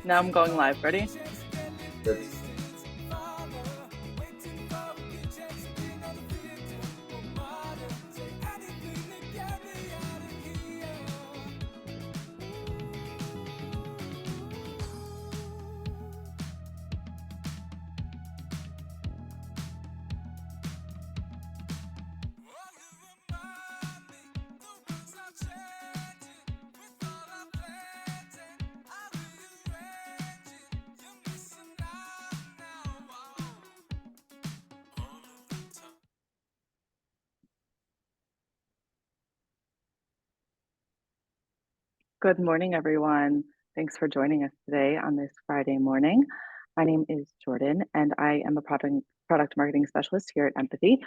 Now I'm going live. Ready? Good. Good morning, everyone. Thanks for joining us today on this Friday morning. My name is Jordan, and I am a product marketing specialist here at Empathy.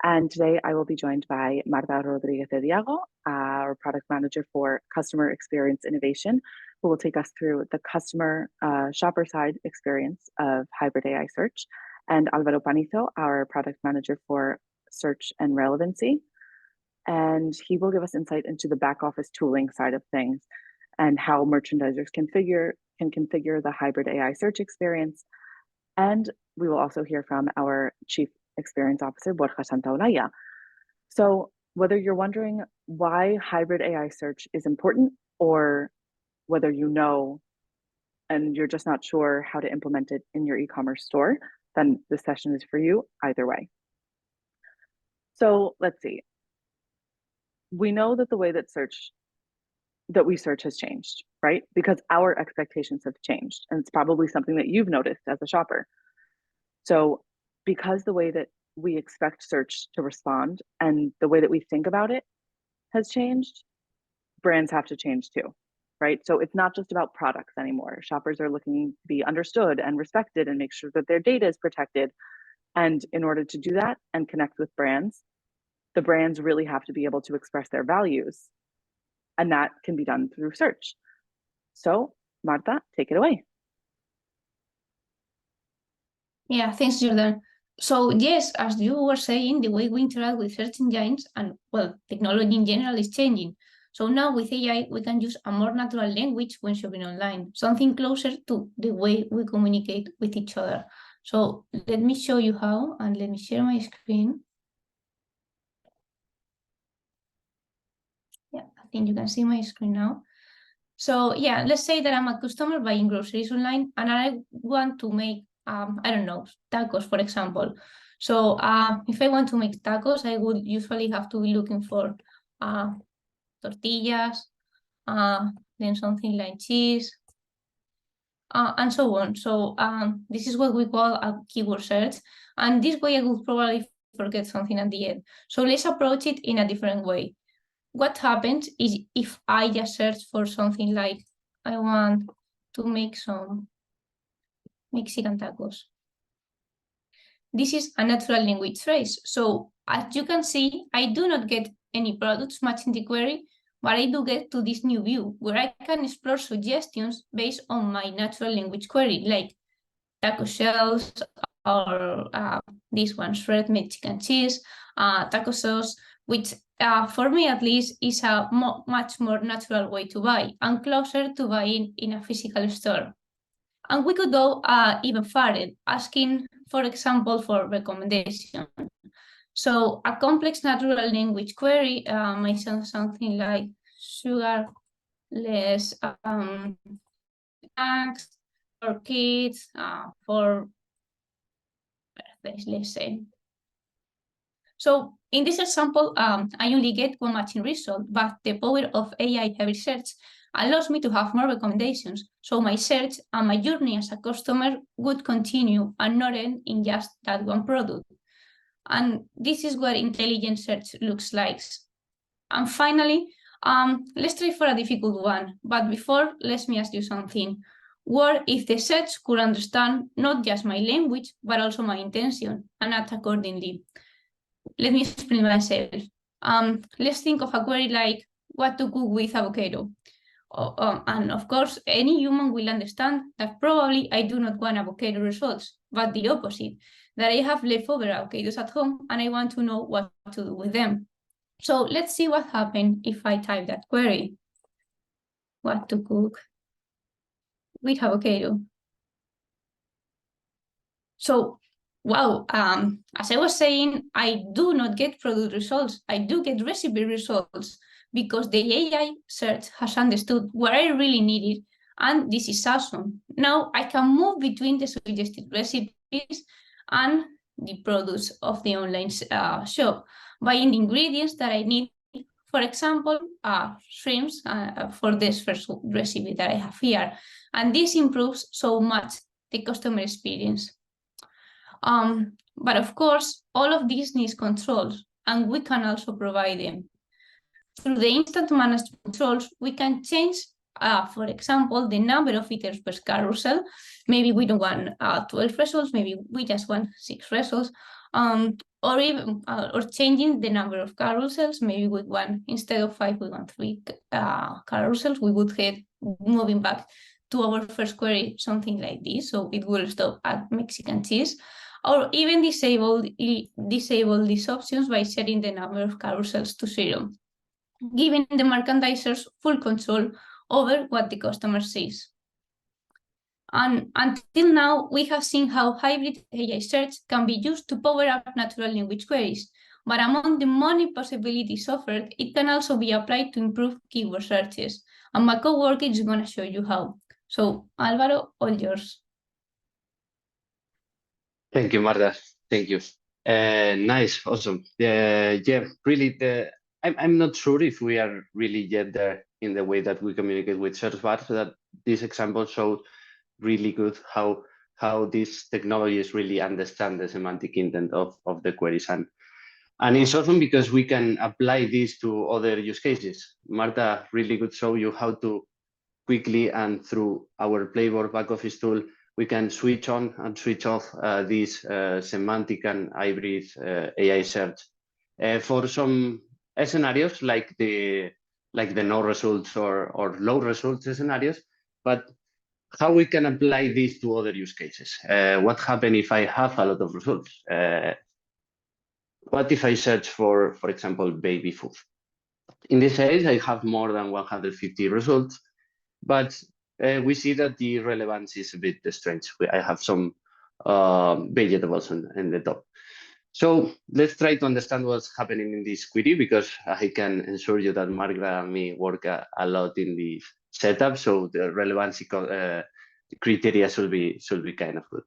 And today I will be joined by Marta Rodríguez de Diago, our product manager for customer experience innovation, who will take us through the customer shopper side experience of hybrid AI search, and Álvaro Panizo, our product manager for search and relevancy. And he will give us insight into the back office tooling side of things and how merchandisers can configure the hybrid AI search experience. And we will also hear from our Chief Experience Officer, Borja Santaolalla. So whether you're wondering why hybrid AI search is important, or whether you know and you're just not sure how to implement it in your e-commerce store, then this session is for you either way. So let's see. We know that the way that we search has changed, right? Because our expectations have changed, and it's probably something that you've noticed as a shopper. So because the way that we expect search to respond and the way that we think about it has changed, brands have to change too, right? So it's not just about products anymore. Shoppers are looking to be understood and respected and make sure that their data is protected. And in order to do that and connect with brands, the brands really have to be able to express their values. And that can be done through search. So, Marta, take it away. Yeah, thanks, Jordan. So yes, as you were saying, the way we interact with search engines and, well, technology in general is changing. So now with AI, we can use a more natural language when shopping online, something closer to the way we communicate with each other. So let me show you how, and let me share my screen. Yeah, I think you can see my screen now. So yeah, let's say that I'm a customer buying groceries online and I want to make, I don't know, tacos, for example. So if I want to make tacos, I would usually have to be looking for tortillas, then something like cheese, and so on. So this is what we call a keyword search. And this way I would probably forget something at the end. So let's approach it in a different way. What happens is if I just search for something like, I want to make some Mexican tacos. This is a natural language phrase. So as you can see, I do not get any products matching the query, but I do get to this new view where I can explore suggestions based on my natural language query, like taco shells, or this one, shredded Mexican cheese, taco sauce, which for me at least is a much more natural way to buy and closer to buying in a physical store. And we could go even further, asking, for example, for recommendation. So a complex natural language query might sound something like sugarless snacks for kids, for birthdays, let's say. So in this example, I only get one matching result, but the power of AI-heavy search allows me to have more recommendations. So my search and my journey as a customer would continue and not end in just that one product. And this is what intelligent search looks like. And finally, let's try for a difficult one. But before, let me ask you something. What if the search could understand not just my language, but also my intention and act accordingly? Let me explain myself. Let's think of a query like what to cook with avocado. And of course, any human will understand that probably I do not want avocado results, but the opposite, that I have leftover avocados at home and I want to know what to do with them. So let's see what happens if I type that query. What to cook with avocado. So, wow, as I was saying, I do not get product results. I do get recipe results because the AI search has understood what I really needed, and this is awesome. Now I can move between the suggested recipes and the products of the online shop, buying the ingredients that I need. For example, shrimps for this first recipe that I have here. And this improves so much the customer experience. But of course, all of this needs controls, and we can also provide them. Through the instant managed controls, we can change, for example, the number of items per carousel. Maybe we don't want 12 results, maybe we just want 6 results. Or even or changing the number of carousels. Maybe we want, instead of 5, we want 3 carousels. We would head moving back to our first query, something like this. So it will stop at Mexican cheese. Or even disable these options by setting the number of carousels to 0, giving the merchandisers full control over what the customer sees. And until now, we have seen how hybrid AI search can be used to power up natural language queries. But among the many possibilities offered, it can also be applied to improve keyword searches. And my coworker is going to show you how. So, Álvaro, all yours. Thank you, Marta. Thank you. Nice, awesome. Yeah, really. I'm not sure if we are really yet there in the way that we communicate with search bars. That this example showed really good how these technologies really understand the semantic intent of the queries, and it's awesome because we can apply this to other use cases. Marta really could show you how to quickly and through our Playboard back office tool, we can switch on and switch off this semantic and hybrid AI search for some scenarios like the no results or low results scenarios, but how we can apply this to other use cases. What happens if I have a lot of results? What if I search for example, baby food? In this case, I have more than 150 results, but we see that the relevance is a bit strange. I have some vegetables in the top. So let's try to understand what's happening in this query, because I can assure you that Marta and me work a lot in the setup, so the relevancy criteria should be kind of good.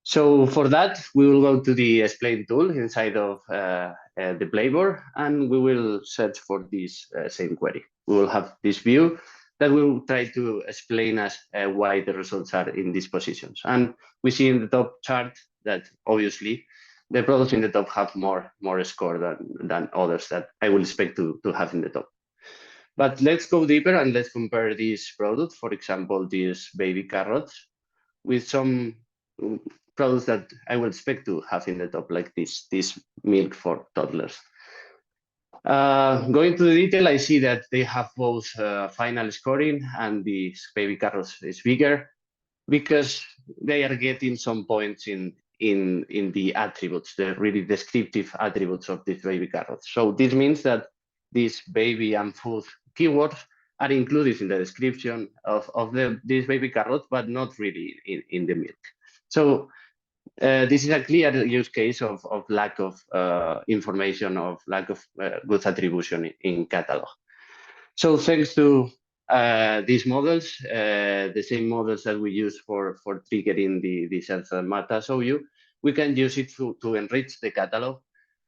So for that, we will go to the explain tool inside of the Playboard, and we will search for this same query. We will have this view that will try to explain us why the results are in these positions. And we see in the top chart that obviously the products in the top have more score than others that I will expect to have in the top. But let's go deeper and let's compare these products, for example, these baby carrots, with some products that I would expect to have in the top, like this milk for toddlers. Going to the detail, I see that they have both final scoring, and the baby carrots is bigger because they are getting some points in the attributes, the really descriptive attributes of these baby carrots. So this means that these baby and food keywords are included in the description of these baby carrots, but not really in the milk. So this is a clear use case of lack of information, of lack of good attribution in catalog. So thanks to these models, the same models that we use for triggering the search that Marta showed you, we can use it to enrich the catalog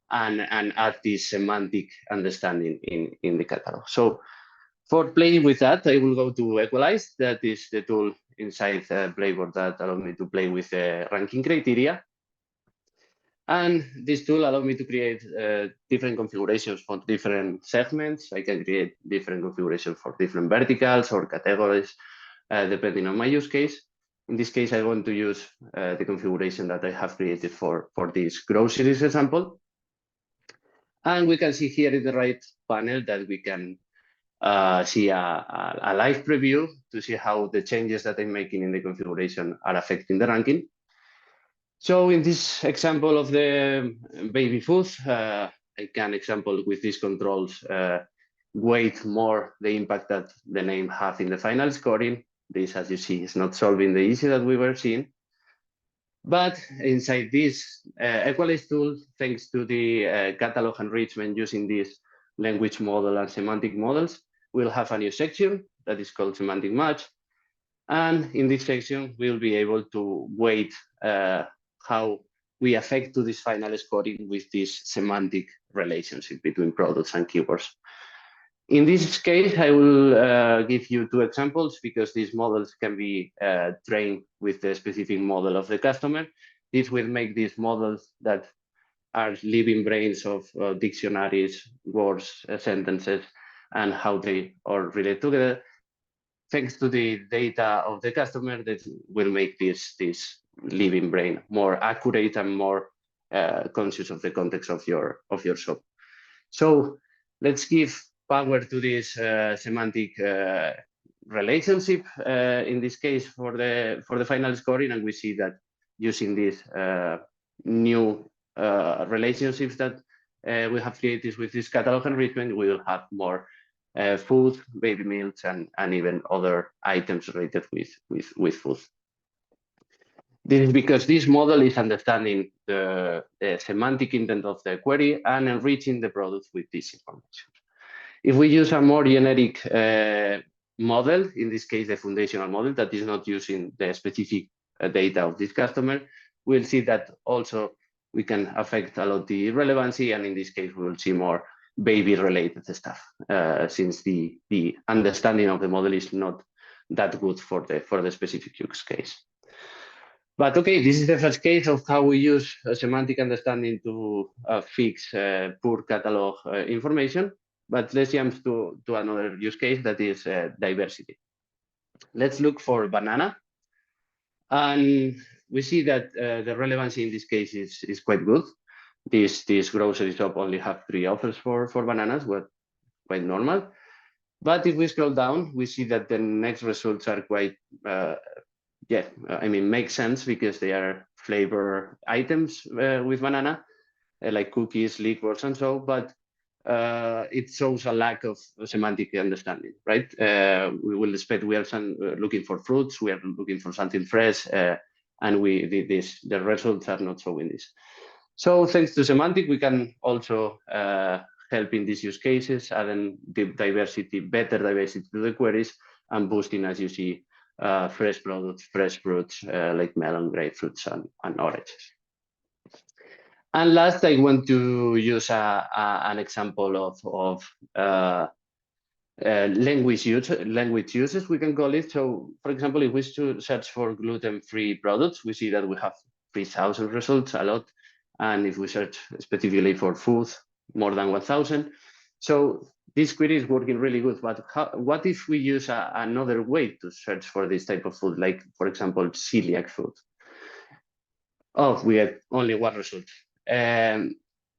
and add this semantic understanding in the catalog. So for playing with that, I will go to Equalize. That is the tool inside Playboard that allows me to play with ranking criteria. And this tool allows me to create different configurations for different segments. I can create different configurations for different verticals or categories, depending on my use case. In this case, I want to use the configuration that I have created for this groceries example. And we can see here in the right panel that we can see a live preview to see how the changes that I'm making in the configuration are affecting the ranking. So in this example of the baby food, I can example with these controls weight more the impact that the name has in the final scoring. This, as you see, is not solving the issue that we were seeing. But inside this Equalize tool, thanks to the catalog enrichment using this language model and semantic models, we'll have a new section that is called semantic match. And in this section, we'll be able to weight how we affect to this final scoring with this semantic relationship between products and keywords. In this case, I will give you two examples because these models can be trained with the specific model of the customer. This will make these models that are living brains of dictionaries, words, sentences, and how they all relate together. Thanks to the data of the customer, that will make this living brain more accurate and more conscious of the context of your shop. So let's give power to this semantic relationship in this case for the final scoring, and we see that using these new relationships that we have created with this catalog enrichment, we will have more food, baby meals, and even other items related with food. This is because this model is understanding the semantic intent of the query and enriching the product with this information. If we use a more generic model, in this case, the foundational model that is not using the specific data of this customer, we'll see that also we can affect a lot the relevancy, and in this case, we will see more baby-related stuff, since the understanding of the model is not that good for the specific use case. But okay, this is the first case of how we use semantic understanding to fix poor catalog information. But let's jump to another use case that is diversity. Let's look for banana. And we see that the relevancy in this case is quite good. This grocery shop only have 3 offers for bananas, what quite normal. But if we scroll down, we see that the next results are quite, make sense because they are flavor items with banana, like cookies, liquors, and so. But it shows a lack of semantic understanding, right? We will expect we are looking for fruits, we are looking for something fresh, and the results are not showing this. So thanks to semantic, we can also help in these use cases, adding better diversity to the queries, and boosting, as you see, fresh products, fresh fruits like melon, grapefruits, and oranges. And last, I want to use an example of language uses, we can call it. So, for example, if we search for gluten-free products, we see that we have 3,000 results, a lot. And if we search specifically for food, more than 1,000. So this query is working really good. But what if we use another way to search for this type of food, like, for example, celiac food? Oh, we had only 1 result.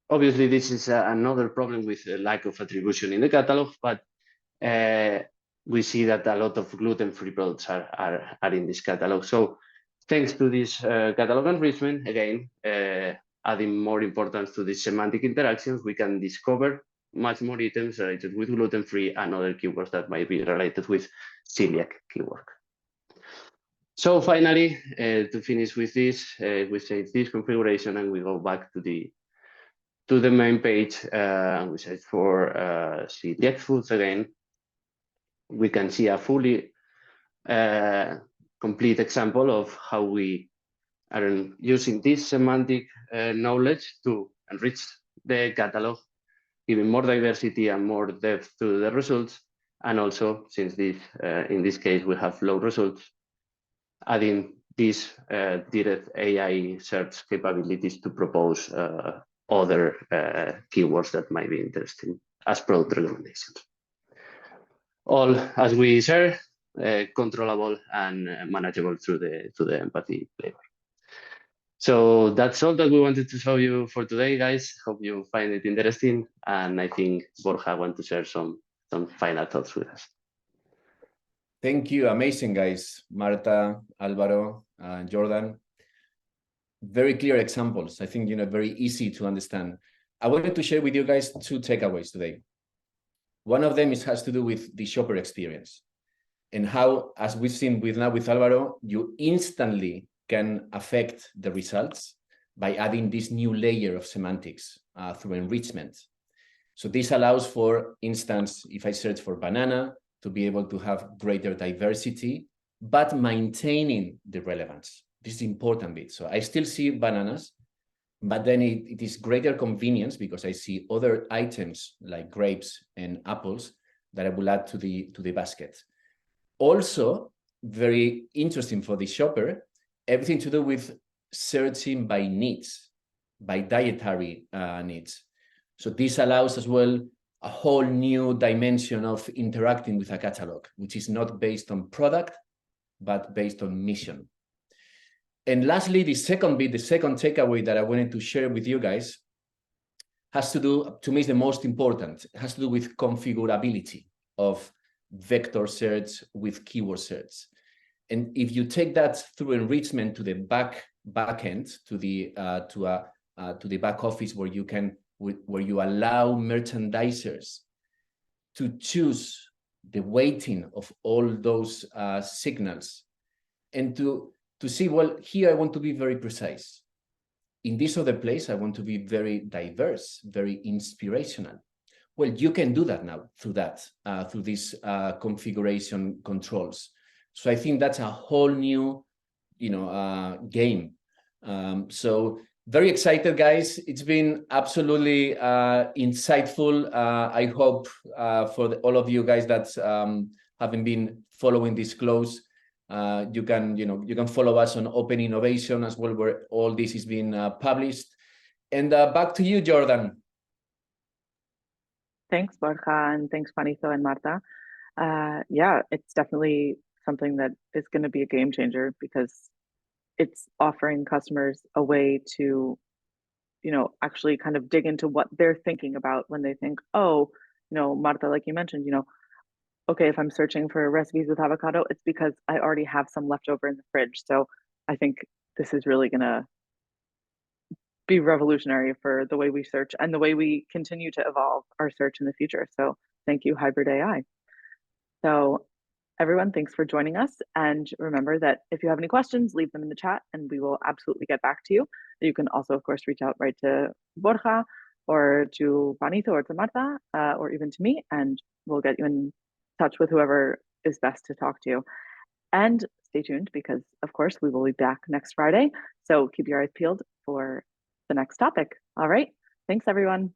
Obviously, this is another problem with a lack of attribution in the catalog, but we see that a lot of gluten-free products are in this catalog. So thanks to this catalog enrichment, again, adding more importance to the semantic interactions, we can discover much more items related with gluten-free and other keywords that might be related with celiac keyword. So finally, to finish with this, we save this configuration and we go back to the main page, and we search for celiac foods again. We can see a fully complete example of how we are using this semantic knowledge to enrich the catalog, giving more diversity and more depth to the results. And also, since in this case we have low results, adding these direct AI search capabilities to propose other keywords that might be interesting as product recommendations. All, as we share, controllable and manageable through the empathy flavor. So that's all that we wanted to show you for today, guys. Hope you find it interesting. And I think Borja wants to share some final thoughts with us. Thank you. Amazing, guys. Marta, Álvaro, Jordan. Very clear examples. I think, very easy to understand. I wanted to share with you guys 2 takeaways today. One of them has to do with the shopper experience. and how, as we've seen with Álvaro, you instantly can affect the results by adding this new layer of semantics through enrichment. So this allows, for instance, if I search for banana, to be able to have greater diversity, but maintaining the relevance. This is the important bit. So I still see bananas, but then it is greater convenience because I see other items like grapes and apples that I will add to the basket. Also, very interesting for the shopper, everything to do with searching by needs, by dietary needs. So this allows as well a whole new dimension of interacting with a catalog, which is not based on product, but based on mission. And lastly, the second bit, the second takeaway that I wanted to share with you guys has to do, to me, is the most important. It has to do with configurability of vector search with keyword search. And if you take that through enrichment to the back end, to the back office, where you allow merchandisers to choose the weighting of all those signals, and to see, well, here I want to be very precise. In this other place, I want to be very diverse, very inspirational. Well, you can do that now through these configuration controls. So I think that's a whole new, game. So very excited, guys. It's been absolutely insightful. I hope for all of you guys that haven't been following this close, you can follow us on Open Innovation as well, where all this is being published. And back to you, Jordan. Thanks, Borja, and thanks, Panizo and Marta. Yeah, it's definitely something that is going to be a game changer, because it's offering customers a way to, actually kind of dig into what they're thinking about when they think, oh, Marta, like you mentioned, okay, if I'm searching for recipes with avocado, it's because I already have some left over in the fridge. So I think this is really going to be revolutionary for the way we search and the way we continue to evolve our search in the future. So thank you, Hybrid AI. So everyone, thanks for joining us. And remember that if you have any questions, leave them in the chat and we will absolutely get back to you. You can also, of course, reach out right to Borja or to Panizo or to Marta, or even to me, and we'll get you in touch with whoever is best to talk to you. And stay tuned, because of course we will be back next Friday. So keep your eyes peeled for the next topic. All right. Thanks, everyone.